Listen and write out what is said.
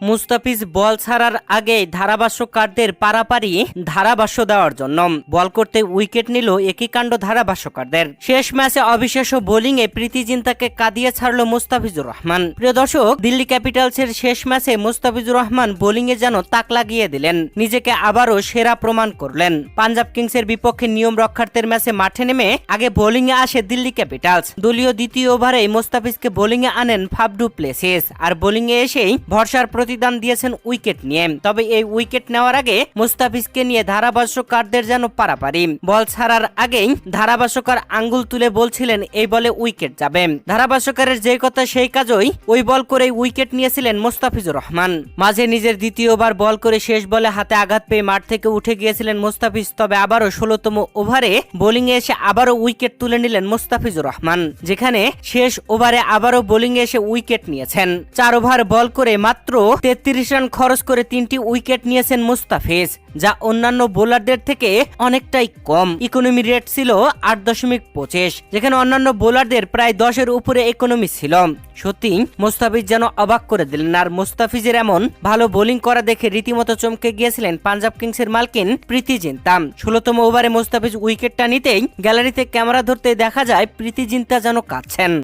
মুস্তাফিজ বল ছাড়ার আগে ধারাভাষ্যকারদের পারাপারি ধারাভাষ্য দেওয়ার জন্য বল করতে উইকেট নিল একই কাণ্ড ধারাভাষ্যকারদের। শেষ ম্যাচে অবিশ্বাস্য বোলিংয়ে প্রীতি জিন্তাকে কাঁদিয়ে ছাড়ল মুস্তাফিজুর রহমান। প্রিয় দর্শক, দিল্লি ক্যাপিটালসের শেষ ম্যাচে মুস্তাফিজুর রহমান বোলিংয়ে যেন তাক লাগিয়ে দিলেন, নিজেকে আবারও সেরা প্রমাণ করলেন। পাঞ্জাব কিংসের বিপক্ষে নিয়ম রক্ষার্থের ম্যাচে মাঠে নেমে আগে বোলিংয়ে আসে দিল্লি ক্যাপিটালস। দলীয় দ্বিতীয় ওভারে মুস্তাফিজকে বোলিংয়ে আনেন ফাফ ডু প্লেসিস, আর বোলিংয়ে এসেই ভরসার প্রতিদান দিয়েছেন উইকেট নিয়ে। তবে এই উইকেট নেওয়ার আগে মুস্তাফিজকে নিয়ে ধারাভাষ্যকারদের যেন পারাপারি। বল ছাড়ার আগেই ধারাভাষ্যকার আঙ্গুল তুলে বলছিলেন এই বলে উইকেট যাবে। ধারাভাষ্যকারের যে কথা সেই কাজই, ওই বল করেই উইকেট নিয়েছিলেন মুস্তাফিজুর রহমান। মাঝে নিজের দ্বিতীয় ওভার বল করে শেষ বলে হাতে আঘাত পেয়ে মাঠ থেকে উঠে গিয়েছিলেন মুস্তাফিজ। তবে আবারও 16তম ওভারে বোলিংয়ে এসে আবারও উইকেট তুলে নিলেন মুস্তাফিজুর রহমান, যেখানে শেষ ওভারে আবারও বোলিংয়ে এসে উইকেট নিয়েছেন। 4 ওভার বল করে মাত্র 33 রান খরচ করে 3টি উইকেট নিয়েছেন মুস্তাফিজ, যা অন্যান্য বোলারদের থেকে অনেকটাই কম। ইকোনমি রেট ছিল 8.25, যেখানে অন্যান্য বোলারদের প্রায় 10-এর উপরে ইকোনমি ছিল। সত্যি মুস্তাফিজ যেন অবাক করে দিলেন। আর মুস্তাফিজের এমন ভালো বোলিং করা দেখে রীতিমতো চমকে গিয়েছিলেন পাঞ্জাব কিংসের মালকিন প্রীতি জিন্তা। 16তম ওভারে মুস্তাফিজ উইকেটটা নিতেই গ্যালারিতে ক্যামেরা ধরতে দেখা যায় প্রীতি জিন্তা যেন কাঁদছেন।